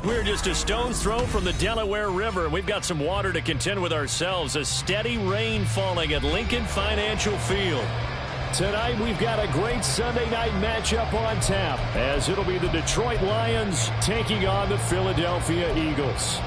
We're just a stone's throw from the Delaware River, and we've got some water to contend with ourselves. A steady rain falling at Lincoln Financial Field. Tonight, we've got a great Sunday night matchup on tap, as it'll be the Detroit Lions taking on the Philadelphia Eagles.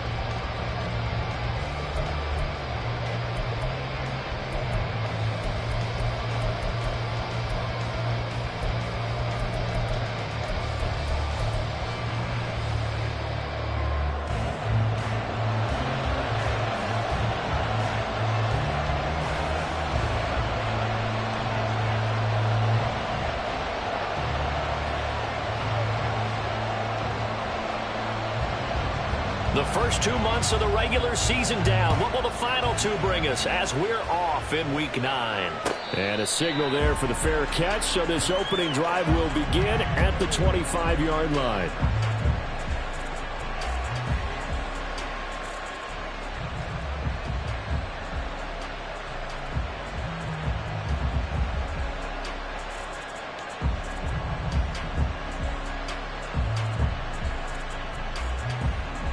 The first 2 months of the regular season down. What will the final two bring us as we're off in Week 9? And a signal there for the fair catch, so this opening drive will begin at the 25-yard line.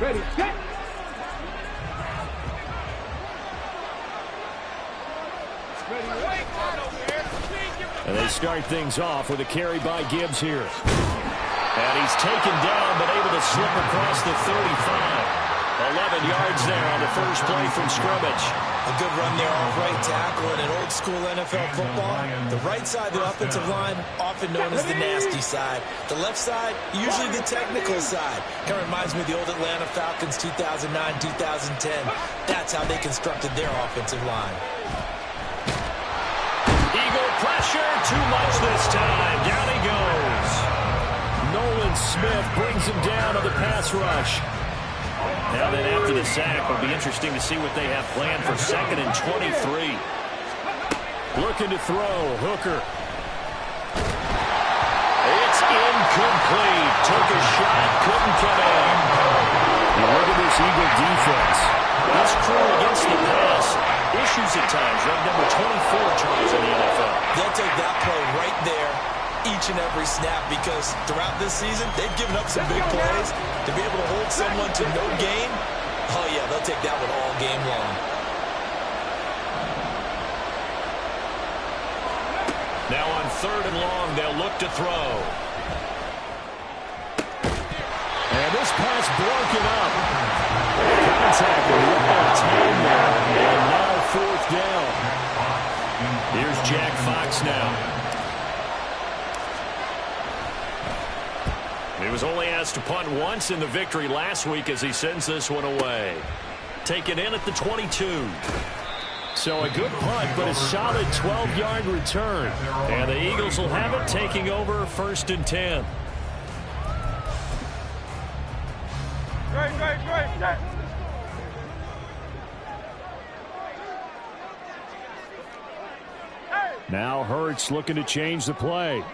Ready, set. And they start things off with a carry by Gibbs here. And he's taken down, but able to slip across the 35. 11 yards there on the first play from scrimmage. A good run there off right tackle in an old-school NFL football. The right side of the offensive line, often known as the nasty side. The left side, usually the technical side. Kind of reminds me of the old Atlanta Falcons 2009-2010. That's how they constructed their offensive line. Eagle pressure, too much this time. Down he goes. Nolan Smith brings him down on the pass rush. Now then, after the sack, it'll be interesting to see what they have planned for 2nd and 23. Looking to throw, Hooker. It's incomplete. Took a shot, couldn't come in. You look at this Eagle defense. This crew against the pass. Issues at times. Ranked number 24 tries in the NFL. They'll take that play right there each and every snap, because throughout this season, they've given up some big plays. To be able to hold someone to no gain, oh yeah, they'll take that one all game long. Now on 3rd and long, they'll look to throw. And this pass broken up. Contact with one more time there, and now 4th down. Here's Jack Fox now. He was only asked to punt once in the victory last week as he sends this one away. Taken in at the 22. So a good punt, but a solid 12-yard return. And the Eagles will have it, taking over 1st and 10. Great. Now Hurts looking to change the play.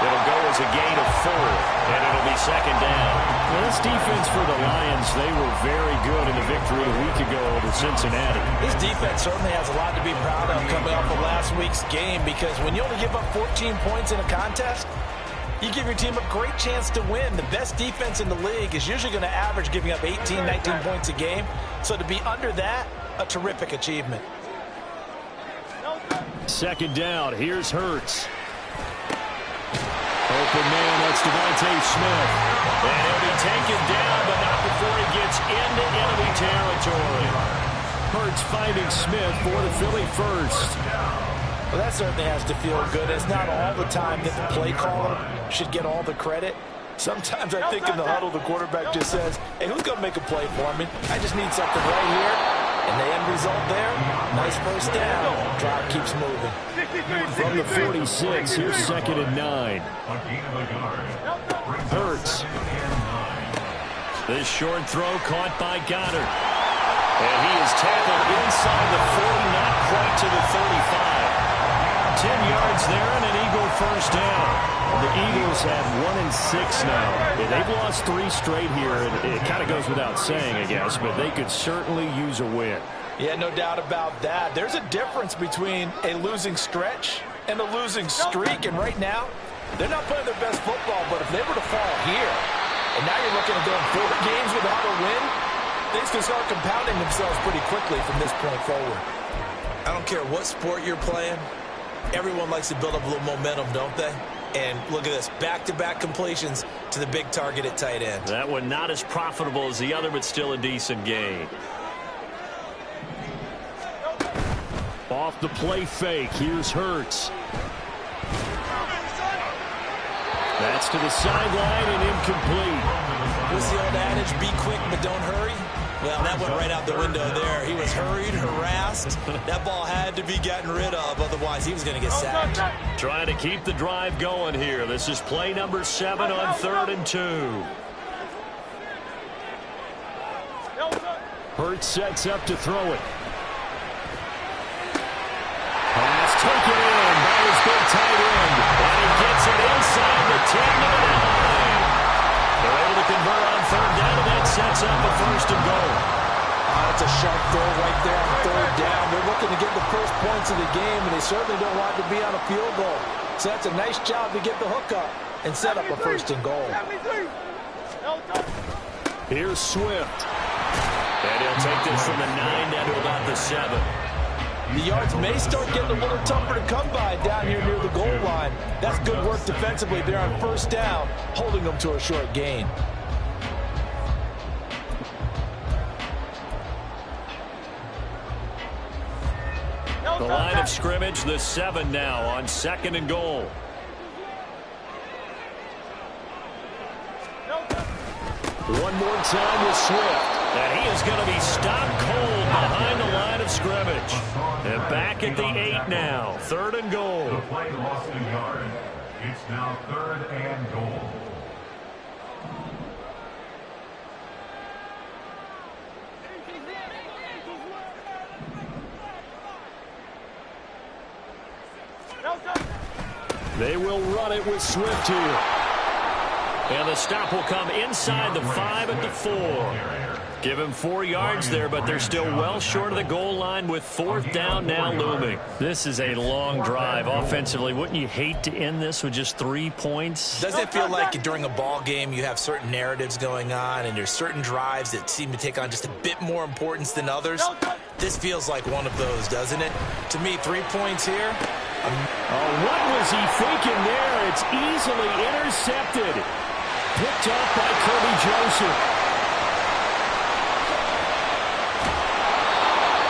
It'll go as a gain of 4, and it'll be 2nd down. Well, this defense for the Lions, they were very good in the victory a week ago over Cincinnati. This defense certainly has a lot to be proud of coming off of last week's game, because when you only give up 14 points in a contest, you give your team a great chance to win. The best defense in the league is usually going to average giving up 18, 19 points a game. So to be under that, a terrific achievement. 2nd down. Here's Hurts. Open man, that's Devontae Smith. And he'll be taken down, but not before he gets into enemy territory. Hurts finding Smith for the Philly first. Well, that certainly has to feel good. It's not all the time that the play caller should get all the credit. Sometimes I think in the huddle, the quarterback just says, hey, who's going to make a play for me? I just need something right here. And the end result there, nice 1st down. Drive keeps moving. From the 46, here's 2nd and 9. Hurts. This short throw caught by Goddard. And he is tackled inside the 40, not quite to the 35. 10 yards there and an Eagle 1st down. The Eagles have 1-6 now. Yeah, they've lost 3 straight here. It kind of goes without saying, I guess, but they could certainly use a win. Yeah, no doubt about that. There's a difference between a losing stretch and a losing streak. And right now, they're not playing their best football. But if they were to fall here, and now you're looking at going 4 games without a win, things can start compounding themselves pretty quickly from this point forward. I don't care what sport you're playing. Everyone likes to build up a little momentum, don't they? And look at this, back-to-back completions to the big target at tight end. That one not as profitable as the other, but still a decent gain. Off the play fake, here's Hurts. That's to the sideline and incomplete. What's the old adage, be quick but don't hurry? Well, that went right out the window there. He was hurried, harassed. That ball had to be gotten rid of, otherwise he was going to get sacked. Trying to keep the drive going here. This is play number 7 on 3rd and 2. Hurts sets up to throw it. Pass taken in by his big tight end. And he gets it inside the 10-yard line. They're able to convert on 3rd down, and that sets up a 1st and goal. That's a sharp throw right there on 3rd down. They're looking to get the first points of the game, and they certainly don't want to be on a field goal. So that's a nice job to get the hook up and set up a 1st and goal. Here's Swift. And he'll take this from the 9 down to about the 7. The yards may start getting a little tougher to come by down here near the goal line. That's good work defensively there on 1st down, holding them to a short gain. The line of scrimmage, the 7 now on 2nd and goal. One more time with Swift. And he is going to be stopped cold behind the line of scrimmage. And back at the 8 now. 3rd and goal. The play lost a yard. It's now 3rd and goal. They will run it with Swift here. And the stop will come inside the 5 at the 4. Give him 4 yards there, but they're still well short of the goal line with 4th down now looming. This is a long drive offensively. Wouldn't you hate to end this with just 3 points? Doesn't it feel like during a ball game you have certain narratives going on and there's certain drives that seem to take on just a bit more importance than others? This feels like one of those, doesn't it? To me, 3 points here. What was he thinking there? It's easily intercepted. Picked up by Kirby Joseph.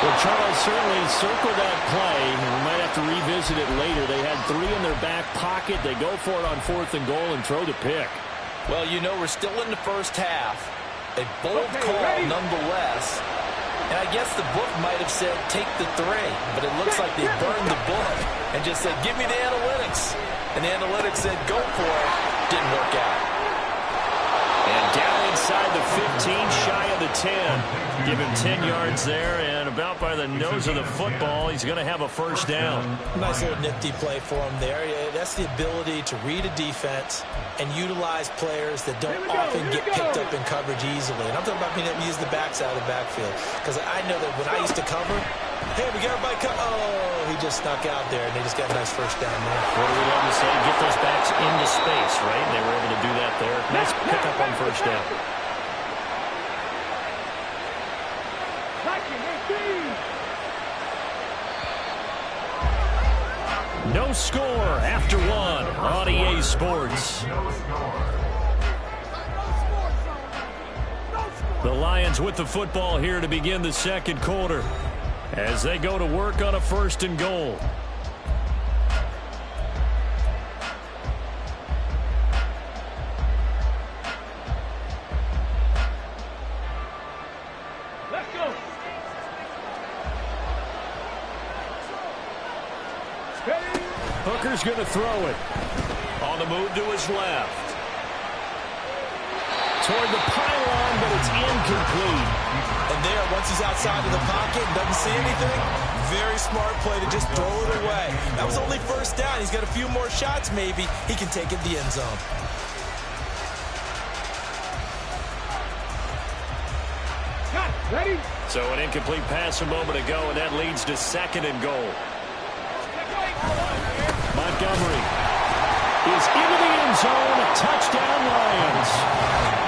Well, Charles certainly circled that play. We might have to revisit it later. They had 3 in their back pocket. They go for it on 4th and goal and throw the pick. Well, you know, we're still in the first half. A bold call nonetheless. And I guess the book might have said take the 3, but it looks like they burned the book and just said give me the analytics. And the analytics said go for it. Didn't work out. And down inside the 15, shy of the 10. Give him 10 yards there, and about by the nose of the football, he's going to have a 1st down. Nice little nifty play for him there. That's the ability to read a defense and utilize players that don't often get picked up in coverage easily. And I'm talking about being able to use the backside of the backfield. Because I know that when I used to cover, hey, we got everybody cut. Oh, he just snuck out there, and they just got a nice 1st down there. What do we love to say? Get those backs into space, right? And they were able to do that there. Nice pickup on 1st down. No score after 1 on EA Sports. The Lions with the football here to begin the 2nd quarter as they go to work on a 1st and goal. Hooker's going to throw it. On the move to his left. Toward the pylon, but it's incomplete. And there, once he's outside of the pocket and doesn't see anything, very smart play to just throw it away. That was only 1st down. He's got a few more shots, maybe. He can take it to the end zone. Cut. Ready? So an incomplete pass a moment ago, and that leads to 2nd and goal. Montgomery is into the end zone. Touchdown, Lions.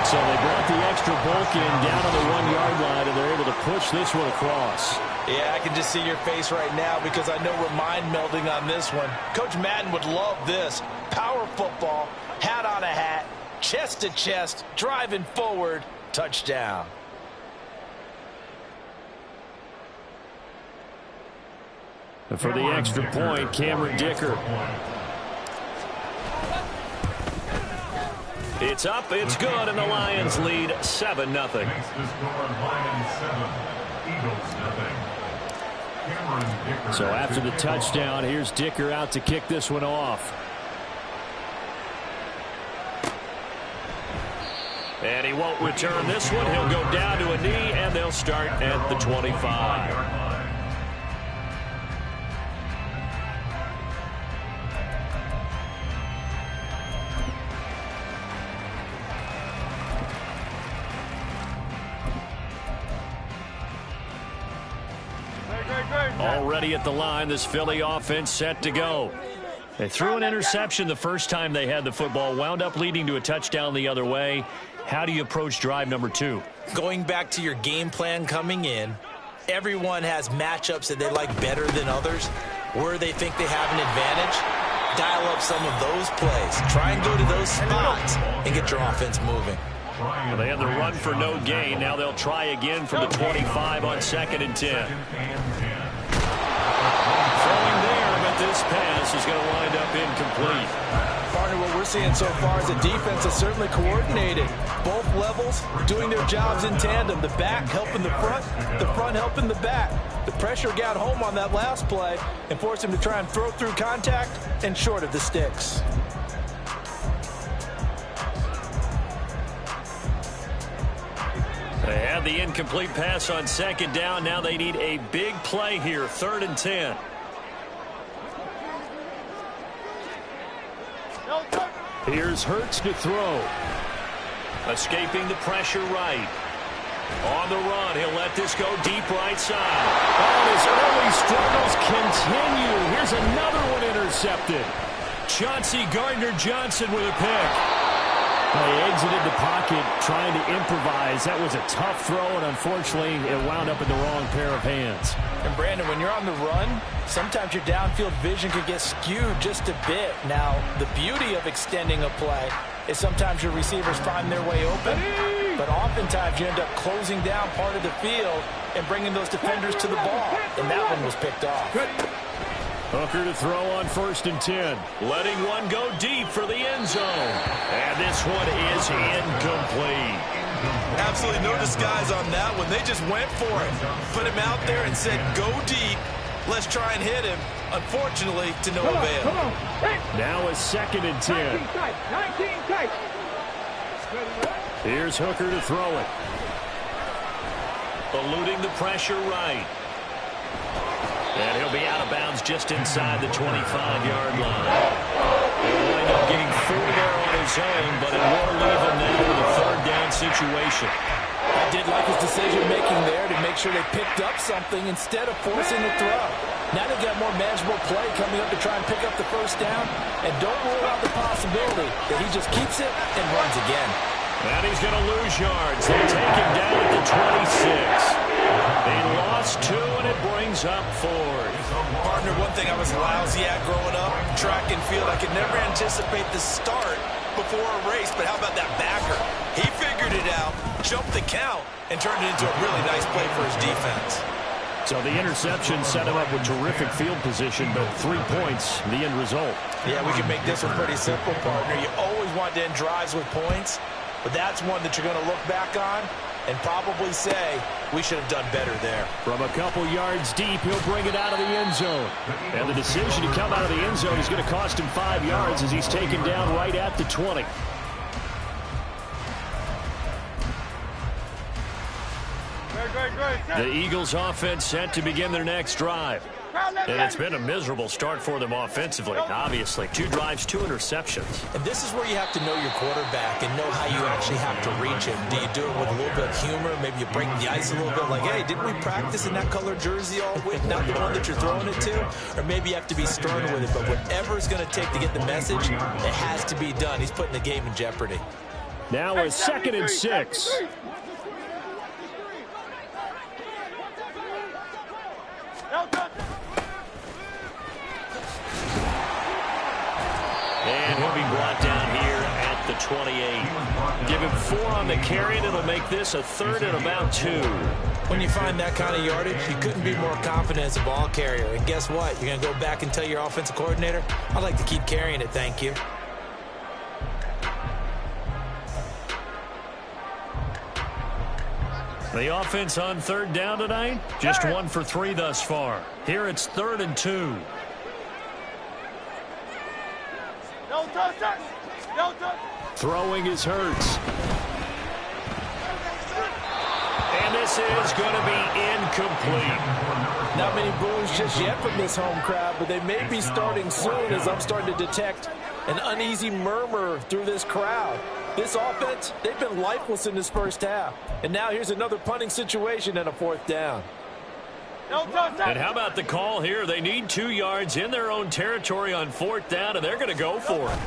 So they brought the extra bulk in down on the 1-yard line, and they're able to push this one across. Yeah, I can just see your face right now because I know we're mind melding on this one. Coach Madden would love this. Power football, hat on a hat, chest to chest, driving forward, touchdown. And for the extra point, Cameron Dicker. It's up, it's good, and the Lions lead 7-0. Makes the score Lions 7, Eagles 0. So after the touchdown, here's Dicker out to kick this one off. And he won't return this one. He'll go down to a knee, and they'll start at the 25. Already at the line, this Philly offense set to go. They threw an interception the first time they had the football, wound up leading to a touchdown the other way. How do you approach drive number 2? Going back to your game plan coming in, everyone has matchups that they like better than others, where they think they have an advantage. Dial up some of those plays. Try and go to those spots and get your offense moving. Well, they had the run for no gain. Now they'll try again from the 25 on 2nd and 10. Throwing there, but this pass is going to wind up incomplete. Partner, what we're seeing so far is the defense is certainly coordinated. Both levels doing their jobs in tandem. The back helping the front helping the back. The pressure got home on that last play and forced him to try and throw through contact and short of the sticks. They had the incomplete pass on 2nd down. Now they need a big play here, 3rd and 10. Here's Hurts to throw. Escaping the pressure right. On the run, he'll let this go deep right side. Oh, his early struggles continue. Here's another one intercepted. Chauncey Gardner-Johnson with a pick. They exited the pocket trying to improvise. That was a tough throw, and unfortunately, it wound up in the wrong pair of hands. And Brandon, when you're on the run, sometimes your downfield vision could get skewed just a bit. Now, the beauty of extending a play is sometimes your receivers find their way open, but oftentimes you end up closing down part of the field and bringing those defenders to the ball, and that one was picked off. Hooker to throw on 1st and 10. Letting one go deep for the end zone. And this one is incomplete. Absolutely no disguise on that one. They just went for it. Put him out there and said, go deep. Let's try and hit him. Unfortunately, to no avail. Now a 2nd and 10. 19 tight. Here's Hooker to throw it. Eluding the pressure right. And he'll be out of bounds just inside the 25-yard line. He'll wind up getting 4 there on his own, but it will leave him now with a 3rd down situation. I did like his decision-making there to make sure they picked up something instead of forcing the throw. Now they've got more manageable play coming up to try and pick up the 1st down, and don't rule out the possibility that he just keeps it and runs again. And he's going to lose yards. They take him down at the 26. They lost 2, and it brings up 4. Partner, one thing I was lousy at growing up, track and field, I could never anticipate the start before a race, but how about that backer? He figured it out, jumped the count, and turned it into a really nice play for his defense. So the interception set him up with terrific field position, but 3 points, the end result. Yeah, we can make this one pretty simple, partner. You always want to end drives with points, but that's one that you're going to look back on and probably say, we should have done better there. From a couple yards deep, he'll bring it out of the end zone. And the decision to come out of the end zone is going to cost him 5 yards as he's taken down right at the 20. Great. The Eagles offense set to begin their next drive. And it's been a miserable start for them offensively, obviously. 2 drives, 2 interceptions. And this is where you have to know your quarterback and know how you actually have to reach him. Do you do it with a little bit of humor? Maybe you break the ice a little bit like, hey, didn't we practice in that color jersey all week? Not the one that you're throwing it to? Or maybe you have to be stern with it. But whatever it's going to take to get the message, it has to be done. He's putting the game in jeopardy. Now a 2nd and 6. And he'll be brought down here at the 28. Give him 4 on the carry, and it'll make this a 3rd and about 2. When you find that kind of yardage, you couldn't be more confident as a ball carrier. And guess what? You're going to go back and tell your offensive coordinator, I'd like to keep carrying it, thank you. The offense on 3rd down tonight, just 1 for 3 thus far. Here it's 3rd and 2. Throwing is Hurts. And this is going to be incomplete. Not many boos just yet from this home crowd, but they may be starting soon as I'm starting to detect an uneasy murmur through this crowd. This offense, they've been lifeless in this first half. And now here's another punting situation and a 4th down. And how about the call here? They need 2 yards in their own territory on 4th down, and they're going to go for it.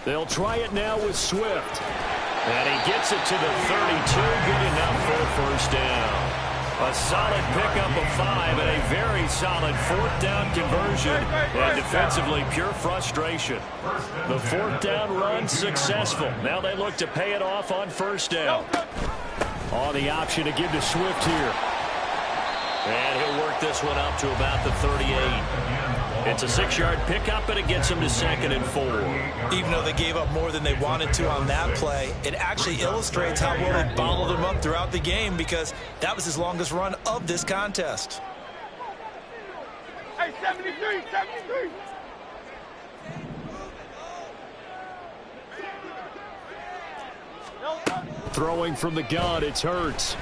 They'll try it now with Swift. And he gets it to the 32. Good enough for a 1st down. A solid pickup of 5 and a very solid 4th down conversion. And defensively, pure frustration. The 4th down run successful. Now they look to pay it off on 1st down. On the option to give to Swift here. And he'll work this one up to about the 38. It's a 6-yard pickup, and it gets him to 2nd and 4. Even though they gave up more than they wanted to on that play, it actually illustrates how well they bottled him up throughout the game because that was his longest run of this contest. Hey, 73, 73. Throwing from the gun, it's Hurts.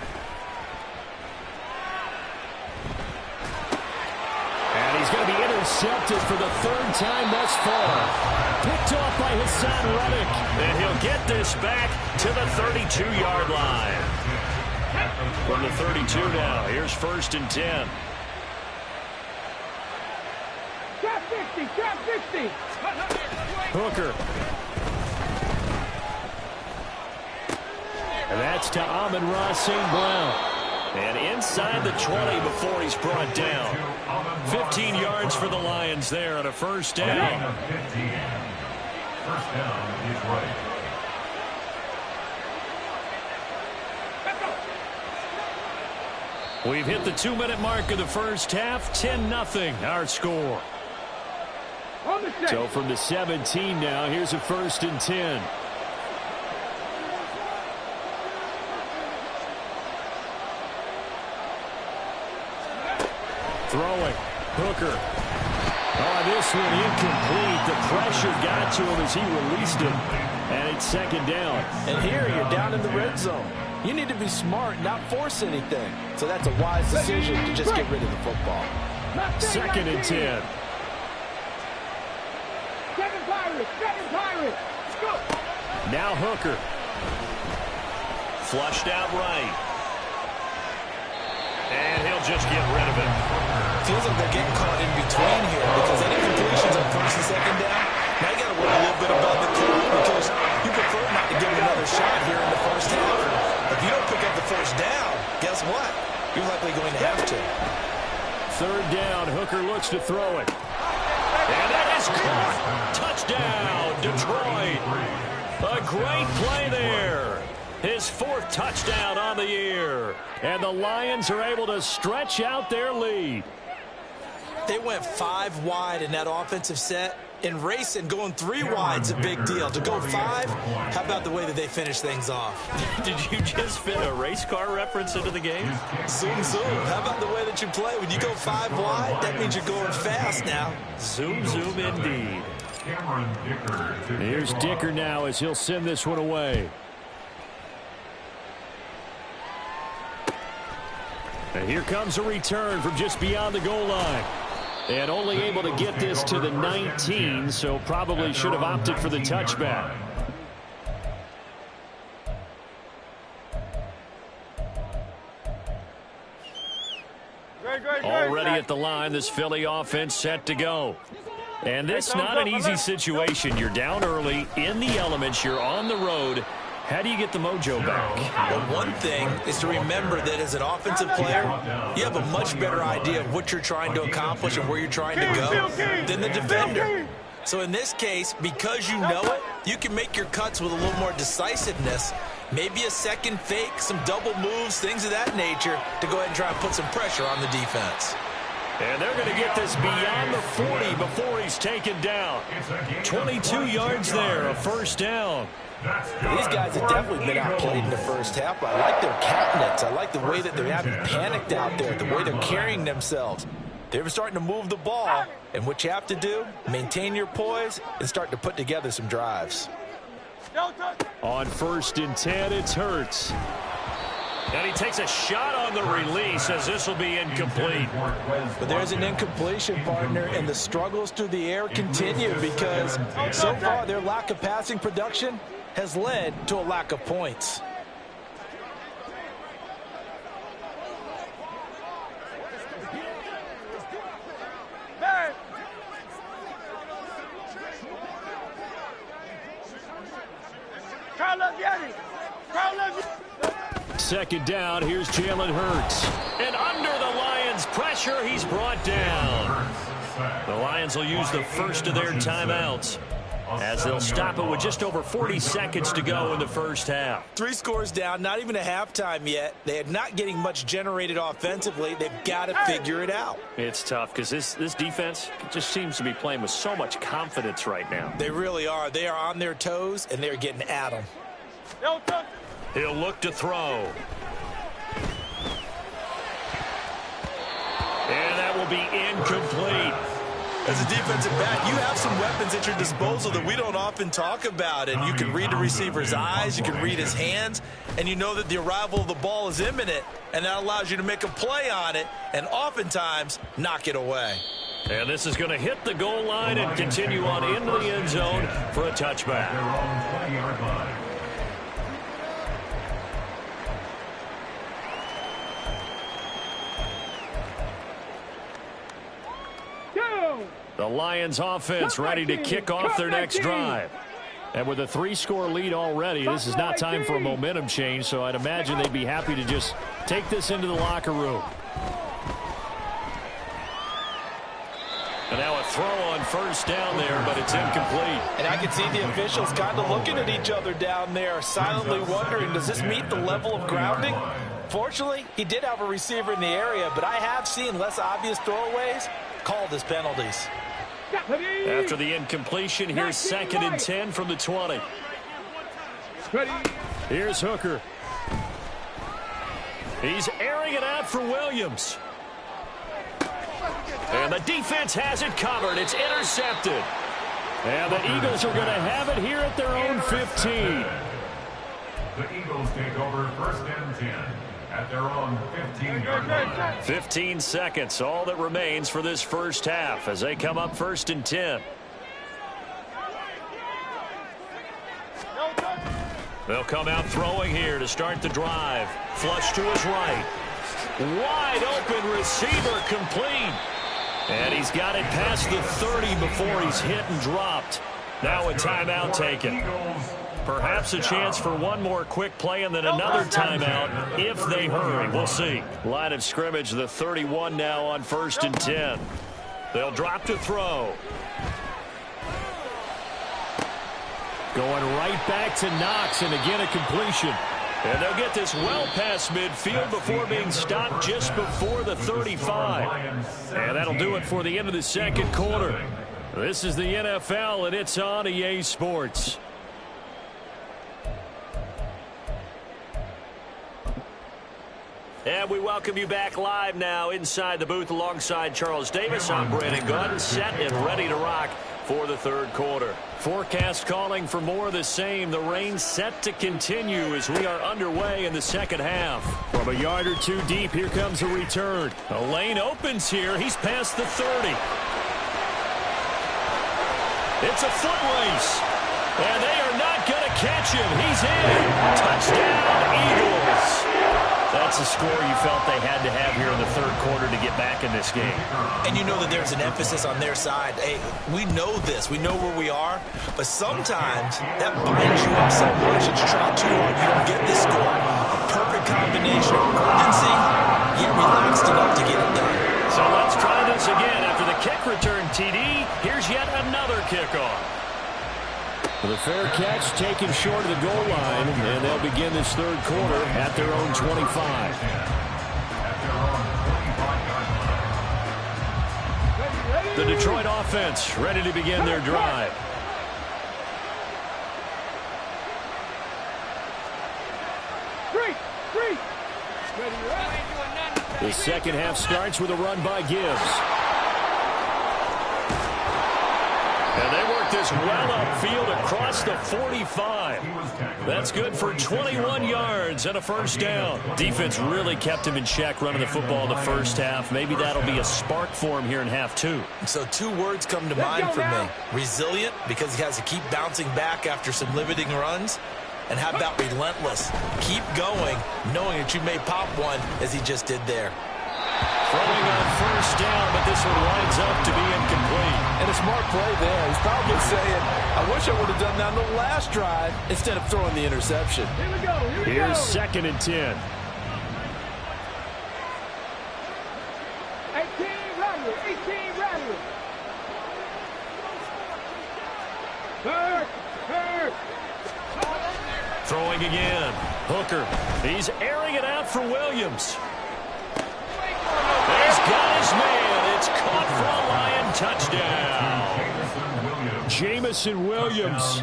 And he's going to be intercepted for the 3rd time thus far. Picked off by Hassan Reddick. And he'll get this back to the 32-yard line. From the 32 now, here's 1st and 10. Trap 50, trap 50. Hooker. And that's to Amon-Ra St. Brown. And inside the 20 before he's brought down. 15 yards for the Lions there on a 1st down. 15. 1st down is right. We've hit the 2-minute mark of the first half. 10-0 our score. So from the 17 now, here's a 1st and 10. Throwing. Hooker. Oh, this one incomplete. The pressure got to him as he released him. And it's 2nd down. And here you're down in the red zone. You need to be smart, not force anything. So that's a wise decision to just get rid of the football. 2nd and 10. 7 Pirates, 7 Pirates. Go. Now Hooker. Flushed out right. And he'll just get rid of it. Feels like they're getting caught in between here because any completions on 1st and 2nd down, now you got to worry a little bit about the clock because you prefer not to give him another shot here in the 1st half. If you don't pick up the 1st down, guess what? You're likely going to have to. 3rd down, Hooker looks to throw it. And that is caught. Touchdown, Detroit. A great play there. His 4th touchdown on the year. And the Lions are able to stretch out their lead. They went 5 wide in that offensive set. And racing, going 3 wide's a big deal. To go 5, how about the way that they finish things off? Did you just fit a race car reference into the game? Zoom, zoom. How about the way that you play? When you go 5 wide, that means you're going fast now. Zoom, zoom indeed. Dicker. Here's Dicker now as he'll send this one away. And here comes a return from just beyond the goal line. And only able to get this to the 19, so probably should have opted for the touchback. Already at the line, this Philly offense set to go. And this not an easy situation. You're down early, in the elements, you're on the road. How do you get the mojo back? Well, one thing is to remember that as an offensive player, you have a much better idea of what you're trying to accomplish and where you're trying to go than the defender. So in this case, because you know it, you can make your cuts with a little more decisiveness. Maybe a second fake, some double moves, things of that nature to go ahead and try and put some pressure on the defense. And they're going to get this beyond the 40 before he's taken down. 22 yards there, a first down. These guys have definitely been outplayed in the first half. I like their countenance. I like the way that they haven't panicked out there, the way they're carrying themselves. They're starting to move the ball, and what you have to do, maintain your poise and start to put together some drives. On 1st and 10, it's Hurts. And he takes a shot on the release as this will be incomplete. But there's an incompletion, partner, and the struggles through the air continue because so far their lack of passing production has led to a lack of points. Second down, here's Jalen Hurts. And under the Lions' pressure, he's brought down. The Lions will use the first of their timeouts as they'll stop it with just over 40 seconds to go in the first half. 3 scores down, not even a halftime yet. They are not getting much generated offensively. They've got to figure it out. It's tough because this defense just seems to be playing with so much confidence right now. They really are. They are on their toes, and they're getting at them. He'll look to throw. And that will be incomplete. As a defensive back, you have some weapons at your disposal that we don't often talk about. And you can read the receiver's eyes, you can read his hands, and you know that the arrival of the ball is imminent. And that allows you to make a play on it and oftentimes knock it away. And this is going to hit the goal line and continue on into the end zone for a touchback. The Lions offense ready to kick off their next drive. And with a 3-score lead already, this is not time for a momentum change, so I'd imagine they'd be happy to just take this into the locker room. And now a throw on first down there, but it's incomplete. And I can see the officials kind of looking at each other down there, silently wondering, does this meet the level of grounding? Fortunately, he did have a receiver in the area, but I have seen less obvious throwaways called as penalties. After the incompletion, here's 2nd and 10 from the 20. Here's Hooker. He's airing it out for Williams. And the defense has it covered. It's intercepted. And the Eagles are going to have it here at their own 15. The Eagles take over 1st and 10 at their own 15-yard line. 15 seconds, all that remains for this first half as they come up 1st and 10. They'll come out throwing here to start the drive. Flush to his right. Wide open receiver complete. And he's got it past the 30 before he's hit and dropped. Now a timeout taken. Perhaps a chance for one more quick play and then another timeout if they hurry. We'll see. Line of scrimmage, the 31 now on 1st and 10. They'll drop to throw. Going right back to Knox, and again a completion. And they'll get this well past midfield before being stopped just before the 35. And that'll do it for the end of the second quarter. This is the NFL, and it's on EA Sports. And we welcome you back live now inside the booth alongside Charles Davis. I'm Brandon Gunn, set and ready to rock for the third quarter. Forecast calling for more of the same. The rain set to continue as we are underway in the second half. From a yard or two deep, here comes a return. A lane opens here. He's past the 30. It's a foot race. And they are not going to catch him. He's in. Touchdown, Eagles. That's a score you felt they had to have here in the third quarter to get back in this game. And you know that there's an emphasis on their side. Hey, we know this. We know where we are. But sometimes that binds you up so much that you try too hard, you don't get this score. A perfect combination of urgency, yet relaxed enough to get it done. So let's try this again. After the kick return, TD, here's yet another kickoff. The fair catch taken short of the goal line, and they'll begin this third quarter at their own 25. The Detroit offense ready to begin their drive. The second half starts with a run by Gibbs. And they work this well upfield across the 45. That's good for 21 yards and a first down. Defense really kept him in check running the football in the first half. Maybe that'll be a spark for him here in half two. So two words come to mind for me. Resilient, because he has to keep bouncing back after some limiting runs. And how about relentless? Keep going, knowing that you may pop one as he just did there. Throwing on first down, but this one winds up to be incomplete. And a smart play there. He's probably saying, I wish I would have done that on the last drive instead of throwing the interception. Here we go. Here's 2nd and 10. 18 Radley. 18 Radley. Third. Throwing again. Hooker. He's airing it out for Williams. He's got his man. It's caught for a Lion touchdown. Jamison Williams.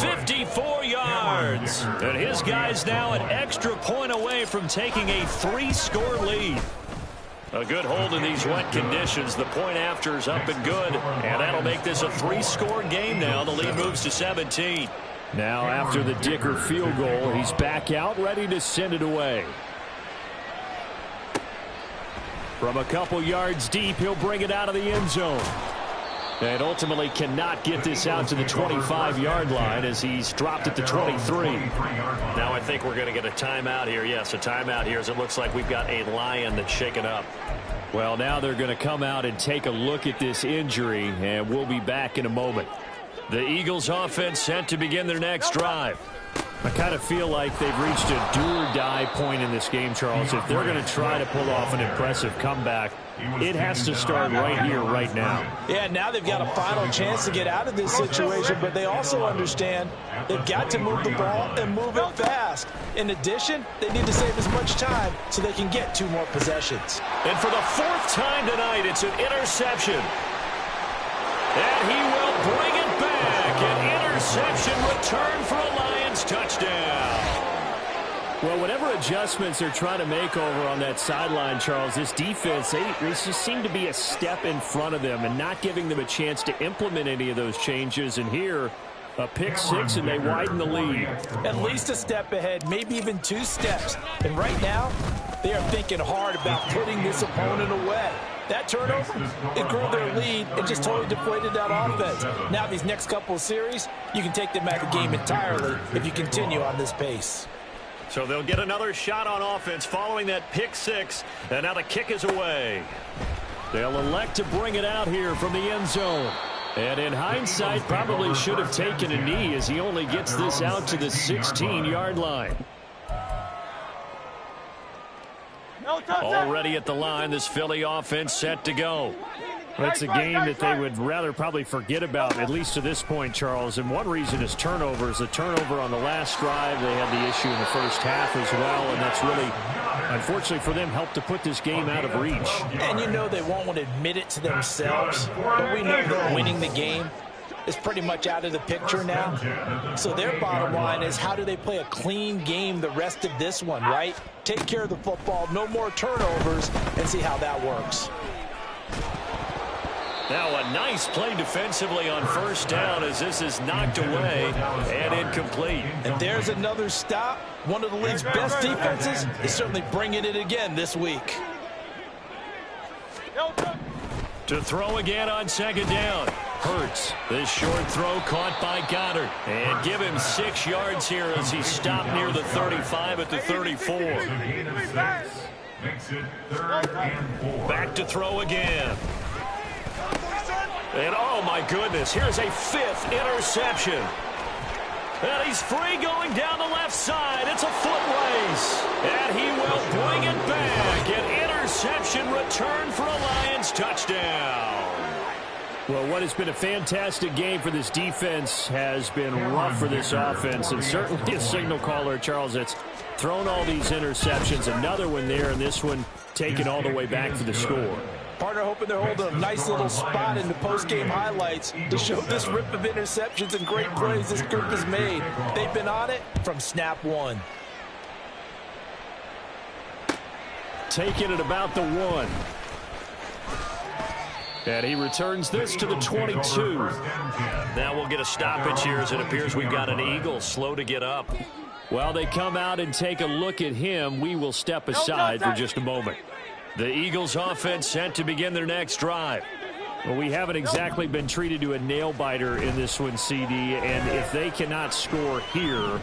54 yards. And his guy's now an extra point away from taking a 3-score lead. A good hold in these wet conditions. The point after is up and good. And that'll make this a 3-score game now. The lead moves to 17. Now after the Dicker field goal, he's back out ready to send it away. From a couple yards deep, he'll bring it out of the end zone. And ultimately cannot get this out to the 25-yard line as he's dropped at the 23. Now I think we're going to get a timeout here. Yes, a timeout here as it looks like we've got a Lion that's shaken up. Well, now they're going to come out and take a look at this injury, and we'll be back in a moment. The Eagles offense set to begin their next drive. I kind of feel like they've reached a do-or-die point in this game, Charles. If they're going to try to pull off an impressive comeback, it has to start right here, right now. Yeah, now they've got a final chance to get out of this situation, but they also understand they've got to move the ball and move it fast. In addition, they need to save as much time so they can get 2 more possessions. And for the 4th time tonight, it's an interception. And he will bring it back. An interception return for a Lions touchdown. Well, whatever adjustments they're trying to make over on that sideline, Charles, this defense, they just seem to be a step in front of them and not giving them a chance to implement any of those changes. And here, a pick 6, and they widen the lead. At least a step ahead, maybe even 2 steps. And right now, they are thinking hard about putting this opponent away. That turnover, it grew their lead and just totally deflated that offense. Now these next couple of series, you can take them out of the game entirely if you continue on this pace. So they'll get another shot on offense following that pick 6, and now the kick is away. They'll elect to bring it out here from the end zone. And in hindsight, probably should have taken a knee as he only gets this out to the 16-yard line. Already at the line, this Philly offense set to go. Well, it's a game that they would rather probably forget about, at least to this point, Charles. And one reason is turnovers. The turnover on the last drive, they had the issue in the first half as well. And that's really, unfortunately for them, helped to put this game out of reach. And you know they won't want to admit it to themselves. But we know that winning the game is pretty much out of the picture now. So their bottom line is, how do they play a clean game the rest of this one, right? Take care of the football, no more turnovers, and see how that works. Now a nice play defensively on first down as this is knocked away and incomplete. And there's another stop. One of the league's best defenses is certainly bringing it again this week. To throw again on second down. Hurts. This short throw caught by Goddard. And give him 6 yards here as he stopped near the 35 at the 34. Makes it 3rd and 4. Back to throw again. And oh my goodness, here's a 5th interception. And he's free going down the left side. It's a foot race. And he will bring it back. An interception return for a Lions touchdown. Well, what has been a fantastic game for this defense has been rough for this offense. And certainly a signal caller, Charles, that's thrown all these interceptions. Another one there, and this one taken all the way back for the score. Partner hoping they're holding a nice little spot in the post-game highlights to show this rip of interceptions and great plays this group has made. They've been on it from snap one. Taking it about the 1. And he returns this to the 22. Now we'll get a stoppage here as it appears we've got an Eagle slow to get up. Well, they come out and take a look at him. We will step aside for just a moment. The Eagles offense set to begin their next drive. Well, we haven't exactly been treated to a nail-biter in this one, CD, and if they cannot score here,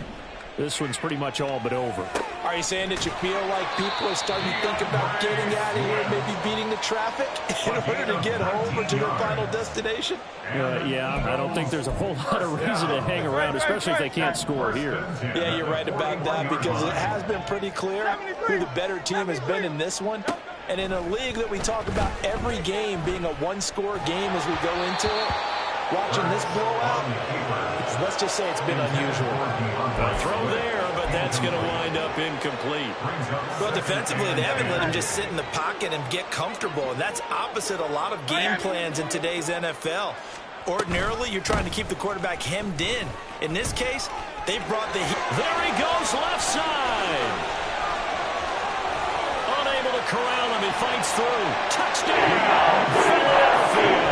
this one's pretty much all but over. Are you saying that you feel like people are starting to think about getting out of here, maybe beating the traffic in order to get home or to their final destination? Yeah, I don't think there's a whole lot of reason to hang around, especially if they can't score here. Yeah, you're right about that because it has been pretty clear who the better team has been in this one. And in a league that we talk about every game being a one-score game as we go into it, watching this blowout, let's just say it's been unusual. A throw there, but that's going to wind up incomplete. Well, defensively, they haven't let him just sit in the pocket and get comfortable, and that's opposite a lot of game plans in today's NFL. Ordinarily, you're trying to keep the quarterback hemmed in. In this case, they brought the heat. There he goes, left side. Unable to corral him, he fights through. Touchdown, Philadelphia.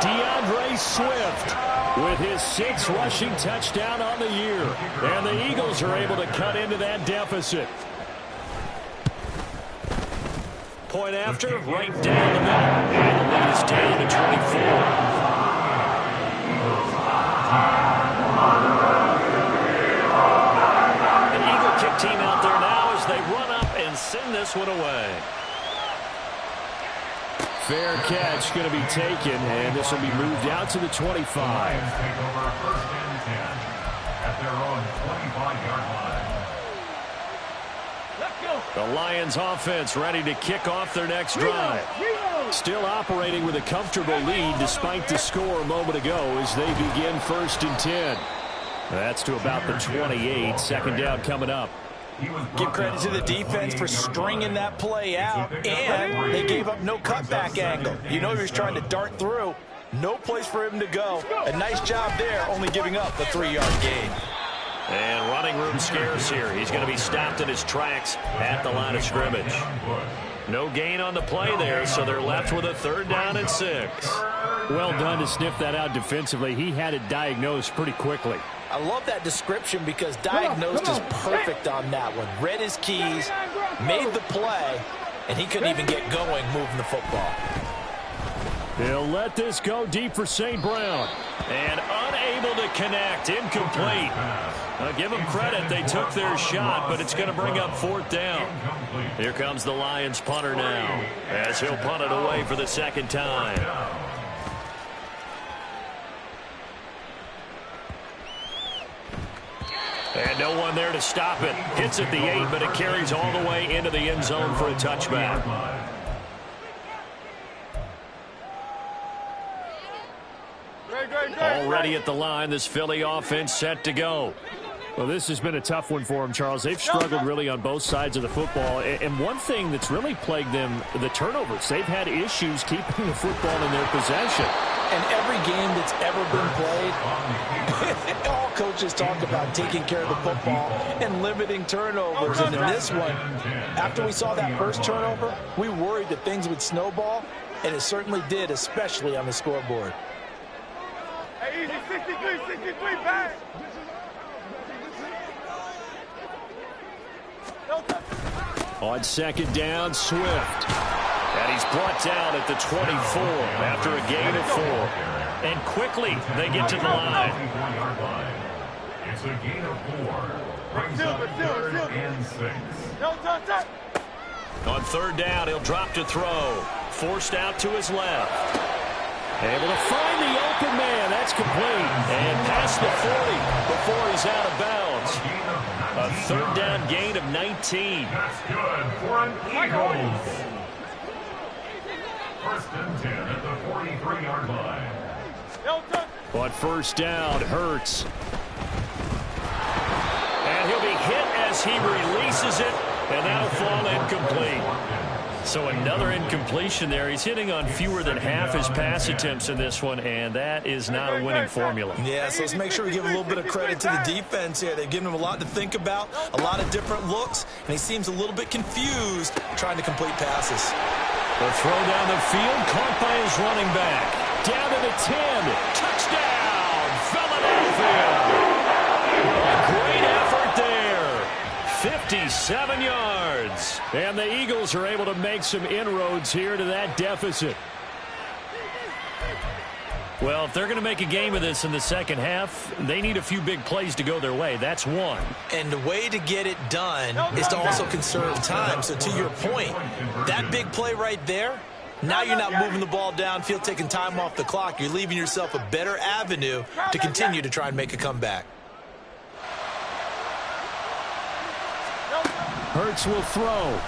DeAndre Swift with his 6th rushing touchdown on the year. And the Eagles are able to cut into that deficit. Point after, right down the middle. And the lead is down to 24. The Eagle kick team out there now as they run up and send this one away. Fair catch going to be taken, and this will be moved out to the 25. Take over 1st and 10 at their own 25-yard line. The Lions offense ready to kick off their next drive. Still operating with a comfortable lead despite the score a moment ago as they begin 1st and 10. That's to about the 28. 2nd down coming up. Give credit to the defense for stringing that play out, and they gave up no cutback angle. You know he was trying to dart through. No place for him to go. A nice job there, only giving up a 3-yard gain. And running room scarce here. He's going to be stopped in his tracks at the line of scrimmage. No gain on the play there, so they're left with a 3rd down and 6. Well done to sniff that out defensively. He had it diagnosed pretty quickly. I love that description because diagnosed is perfect on that one. Read his keys, made the play, and he couldn't even get going moving the football. He'll let this go deep for St. Brown. And unable to connect, incomplete. Give them credit, they took their shot, but it's going to bring up 4th down. Here comes the Lions punter now, as he'll punt it away for the 2nd time. And no one there to stop it. Hits at the 8, but it carries all the way into the end zone for a touchback. Already at the line, this Philly offense set to go. Well, this has been a tough one for them, Charles. They've struggled really on both sides of the football. And one thing that's really plagued them, the turnovers. They've had issues keeping the football in their possession. And every game that's ever been played, all coaches talk about taking care of the football and limiting turnovers. And in this one, after we saw that first turnover, we worried that things would snowball. and it certainly did, especially on the scoreboard. Hey, easy, 63, back. On second down, Swift. And he's brought down at the 24 after a gain of 4. And quickly, they get to the line. It's a gain of 4. Brings up 3rd and 6. On third down, he'll drop to throw. Forced out to his left. Able to find the open man. That's complete. And past the 40 before he's out of bounds. A third down gain of 19. That's good for an Eagles. 1st and 10 at the 43-yard line. On first down, Hurts. And he'll be hit as he releases it, and that'll fall incomplete. So another incompletion there. He's hitting on fewer than half his pass attempts in this one, and that is not a winning formula. Yeah, so let's make sure we give a little bit of credit to the defense here. They've given him a lot to think about, a lot of different looks, and he seems a little bit confused trying to complete passes. The throw down the field, caught by his running back. Down to the 10. Touchdown, Philadelphia. A great effort there. 57 yards. And the Eagles are able to make some inroads here to that deficit. Well, if they're going to make a game of this in the second half, they need a few big plays to go their way. That's one. And the way to get it done is to also conserve time. So to your point, that big play right there, now you're not moving the ball downfield, taking time off the clock. You're leaving yourself a better avenue to continue to try and make a comeback. Hurts will throw.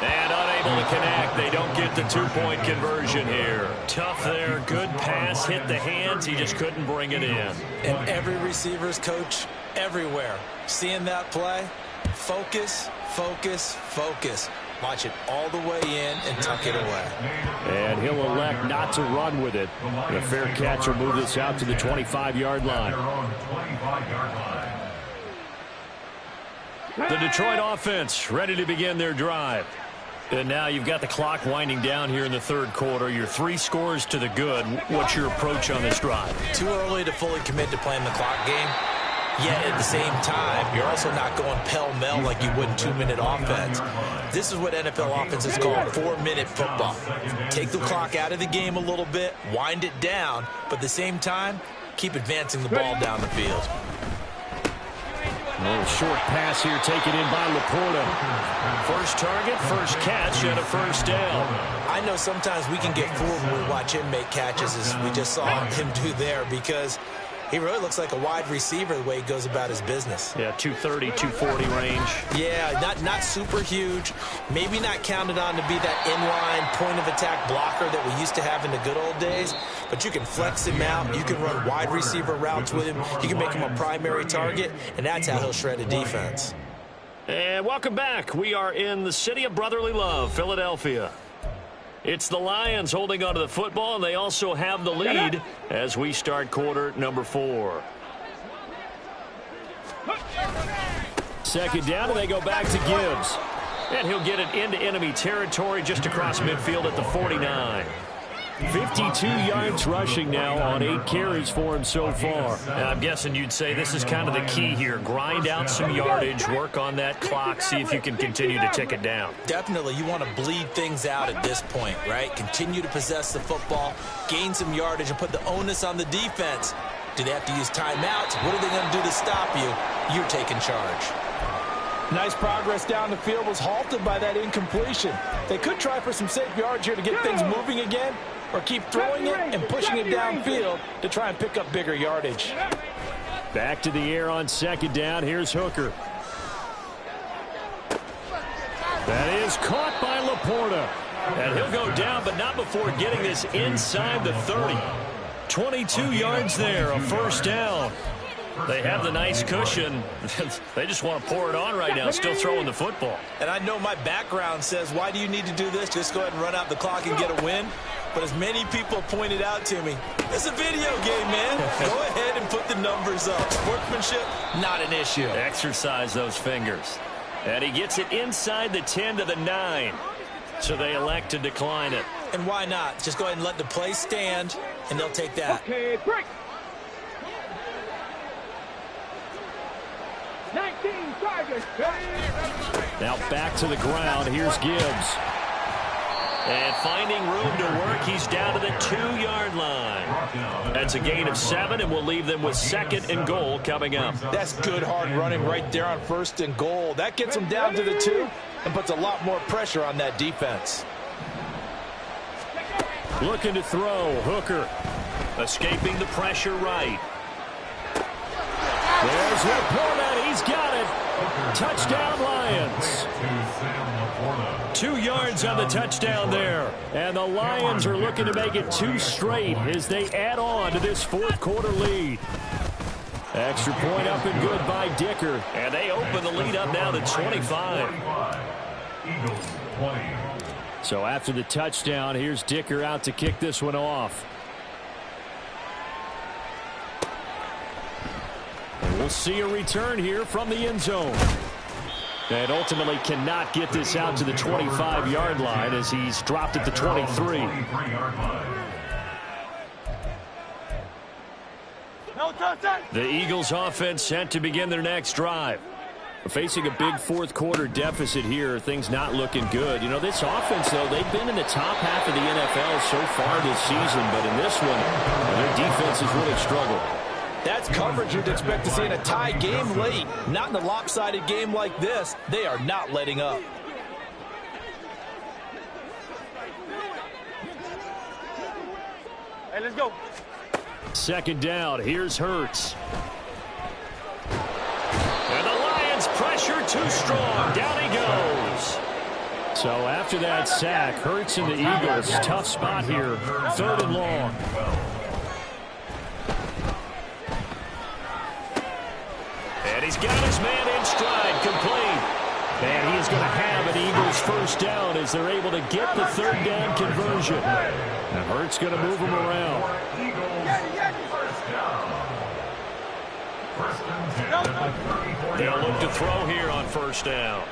And unable to connect. They don't get the two-point conversion here. Tough there. Good pass. Hit the hands. He just couldn't bring it in. And every receiver's coach everywhere, seeing that play, focus, focus, focus. Watch it all the way in and tuck it away. And he'll elect not to run with it. The fair catch will move this out to the 25-yard line. The Detroit offense ready to begin their drive. And now you've got the clock winding down here in the third quarter. You're 3 scores to the good. What's your approach on this drive? Too early to fully commit to playing the clock game. Yet at the same time, you're also not going pell-mell like you would in 2-minute offense. This is what NFL offenses call 4-minute football. Take the clock out of the game a little bit, wind it down, but at the same time, keep advancing the ball down the field. A little short pass here taken in by Laporta. First target, first catch, and a first down. I know sometimes we can get fooled when we watch him make catches, as we just saw him do there, because he really looks like a wide receiver the way he goes about his business. Yeah, 230, 240 range. Yeah, not super huge. Maybe not counted on to be that inline point-of-attack blocker that we used to have in the good old days. But you can flex him out. You can run wide receiver routes with him. You can make him a primary target, and that's how he'll shred a defense. And welcome back. We are in the city of brotherly love, Philadelphia. It's the Lions holding onto the football, and they also have the lead as we start quarter number 4. Second down, and they go back to Gibbs. And he'll get it into enemy territory just across midfield at the 49. 52 yards rushing now on 8 carries for him so far. And I'm guessing you'd say this is kind of the key here. Grind out some yardage, work on that clock, see if you can continue to tick it down. Definitely, you want to bleed things out at this point, right? Continue to possess the football, gain some yardage, and put the onus on the defense. Do they have to use timeouts? What are they going to do to stop you? You're taking charge. Nice progress down the field was halted by that incompletion. They could try for some safe yards here to get things moving again, or keep throwing it and pushing it downfield to try and pick up bigger yardage. Back to the air on second down. Here's Hooker. That is caught by Laporta. And he'll go down, but not before getting this inside the 30. 22 yards there, a first down. They have the nice cushion. They just want to pour it on right now, still throwing the football. And I know my background says, why do you need to do this? Just go ahead and run out the clock and get a win. But as many people pointed out to me, it's a video game, man. Go ahead and put the numbers up. Sportsmanship, not an issue. Exercise those fingers. And he gets it inside the 10 to the 9. So they elect to decline it. And why not? Just go ahead and let the play stand, and they'll take that. Okay, break. 19 Tigers. Now back to the ground. Here's Gibbs. And finding room to work, he's down to the 2-yard line. That's a gain of 7, and we'll leave them with 2nd and goal coming up. That's good hard running right there on 1st and goal. That gets them down to the 2 and puts a lot more pressure on that defense. Looking to throw, Hooker. Escaping the pressure right. There's Laporta. He's got it. Touchdown, Lions. 2 yards on the touchdown there. And the Lions are looking to make it 2 straight as they add on to this 4th quarter lead. Extra point up and good by Dicker. And they open the lead up now to 25. Eagles 20. So after the touchdown, here's Dicker out to kick this one off. And we'll see a return here from the end zone. And ultimately cannot get this out to the 25-yard line as he's dropped at the 23. The Eagles offense set to begin their next drive. We're facing a big 4th quarter deficit here. Things not looking good. You know, this offense, though, they've been in the top half of the NFL so far this season. But in this one, their defense has really struggled. That's coverage you'd expect to see in a tie game late. Not in a lopsided game like this. They are not letting up. Hey, let's go. 2nd down. Here's Hurts. And the Lions pressure too strong. Down he goes. So after that sack, Hurts and the Eagles, tough spot here. 3rd and long. And he's got his man in stride, complete. And he is going to have an Eagles 1st down as they're able to get the 3rd down conversion. And Hurts going to move him around. They'll look to throw here on 1st down.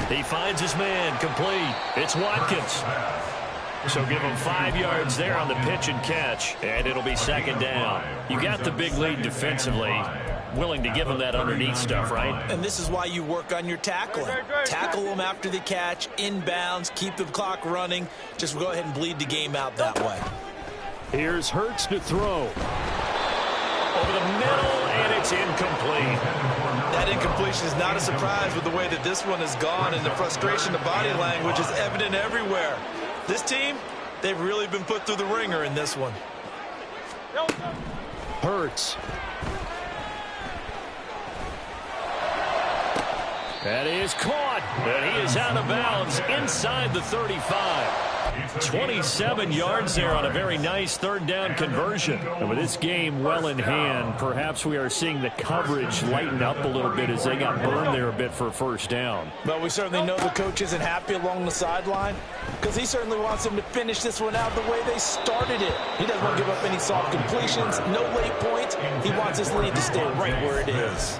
He finds his man, complete. It's Watkins. So give him 5 yards there on the pitch and catch, and it'll be 2nd down. You got the big lead defensively. Willing to give him that underneath stuff, right? And this is why you work on your tackling. Tackle them after the catch, inbounds, keep the clock running. Just go ahead and bleed the game out that way. Here's Hurts to throw. Over the middle, and it's incomplete. That incompletion is not a surprise with the way that this one has gone, and the frustration, the body language is evident everywhere. This team, they've really been put through the ringer in this one. Hurts. That is caught, and he is out of bounds inside the 35. 27 yards there on a very nice 3rd down conversion. And with this game well in hand, perhaps we are seeing the coverage lighten up a little bit as they got burned there a bit for a 1st down. But we certainly know the coach isn't happy along the sideline because he certainly wants them to finish this one out the way they started it. He doesn't want to give up any soft completions, no late points. He wants his lead to stay right where it is.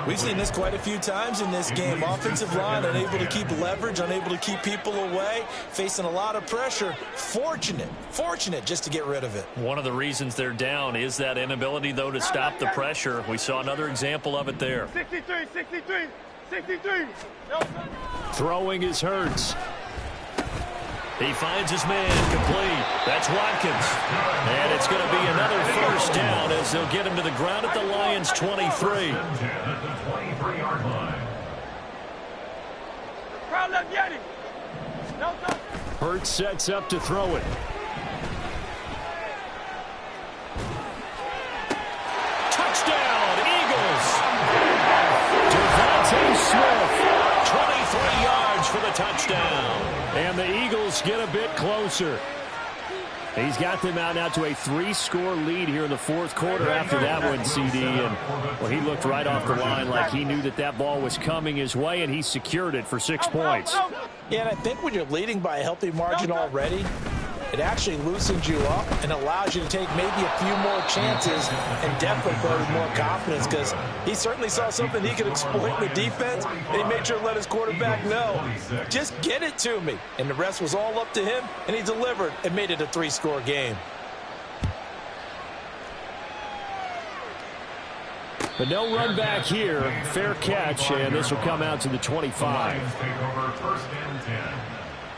We've seen this quite a few times in this game. Offensive line unable to keep leverage, unable to keep people away, facing a lot of pressure. Fortunate just to get rid of it. One of the reasons they're down is that inability, though, to stop the pressure. We saw another example of it there. 63. Throwing is Hurts. He finds his man, complete. That's Watkins. And it's going to be another 1st down as they'll get him to the ground at the Lions' 23. Hurts sets up to throw it. Touchdown, Eagles. Devontae Smith, 23 yards for the touchdown. And the Eagles get a bit closer. He's got them out now to a 3-score lead here in the 4th quarter after that one, CD. And, well, he looked right off the line like he knew that that ball was coming his way, and he secured it for 6 points. Yeah, and I think when you're leading by a healthy margin already, It actually loosens you up and allows you to take maybe a few more chances and definitely play with more confidence, because he certainly saw something he could exploit in the defense, and he made sure to let his quarterback know, just get it to me. And the rest was all up to him, and he delivered and made it a 3-score game. But no run back here. Fair catch, and this will come out to the 25. The Lions take over 1st and 10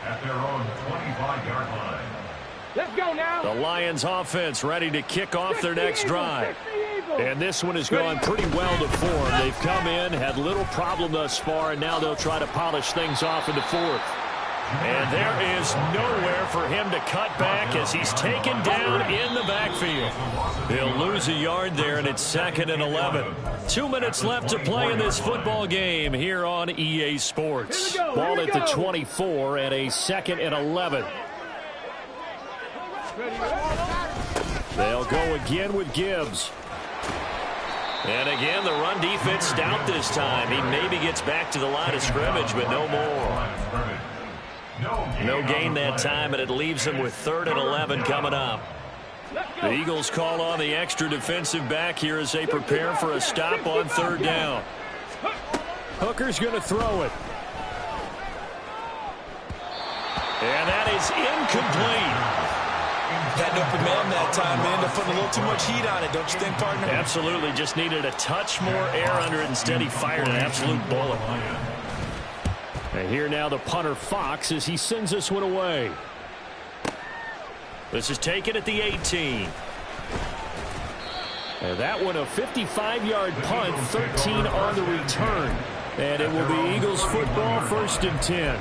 at their own 25-yard line. Let's go now. The Lions offense ready to kick off their next drive. And this one has gone pretty well to form. They've come in, had little problem thus far, and now they'll try to polish things off in the 4th. And there is nowhere for him to cut back as he's taken down in the backfield. He'll lose a yard there, and it's 2nd and 11. 2 minutes left to play in this football game here on EA Sports. Ball at the 24 and a 2nd and 11. They'll go again with Gibbs. And again, the run defense stout this time. He maybe gets back to the line of scrimmage, but no more. No gain that time, and it leaves him with 3rd and 11 coming up. The Eagles call on the extra defensive back here as they prepare for a stop on 3rd down. Hooker's going to throw it. And that is incomplete. Got an open man that time, man. They're putting a little too much heat on it, don't you think, partner? Absolutely. Just needed a touch more air under it. Instead, he fired an absolute bullet. And here now the punter Fox as he sends this one away. This is taken at the 18. And that one a 55-yard punt, 13 on the return. And it will be Eagles football, 1st and 10.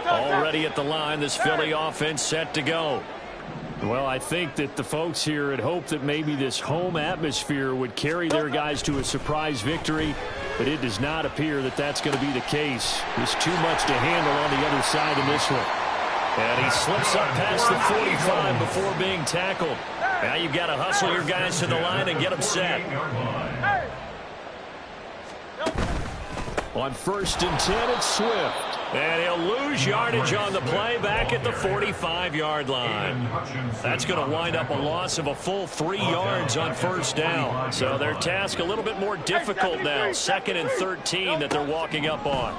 Already at the line, this Philly offense set to go. Well, I think that the folks here had hoped that maybe this home atmosphere would carry their guys to a surprise victory, but it does not appear that that's going to be the case. There's too much to handle on the other side in this one. And he slips up past the 45 before being tackled. Now you've got to hustle your guys to the line and get them set. On 1st and 10, it's Swift. And he'll lose yardage on the play back at the 45-yard line. That's going to wind up a loss of a full 3 yards on 1st down. So their task a little bit more difficult now. 2nd and 13 that they're walking up on.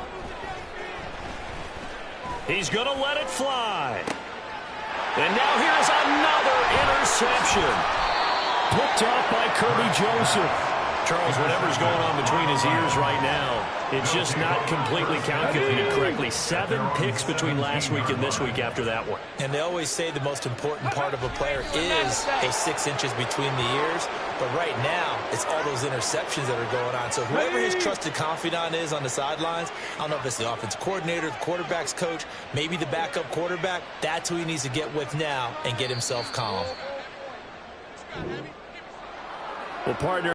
He's going to let it fly. And now here's another interception. Picked off by Kirby Joseph. Charles, whatever's going on between his ears right now, it's just not completely calculated correctly. 7 picks between last week and this week after that one. And they always say the most important part of a player is a 6 inches between the ears. But right now, it's all those interceptions that are going on. So whoever his trusted confidant is on the sidelines, I don't know if it's the offensive coordinator, the quarterback's coach, maybe the backup quarterback, that's who he needs to get with now and get himself calm. Well, partner.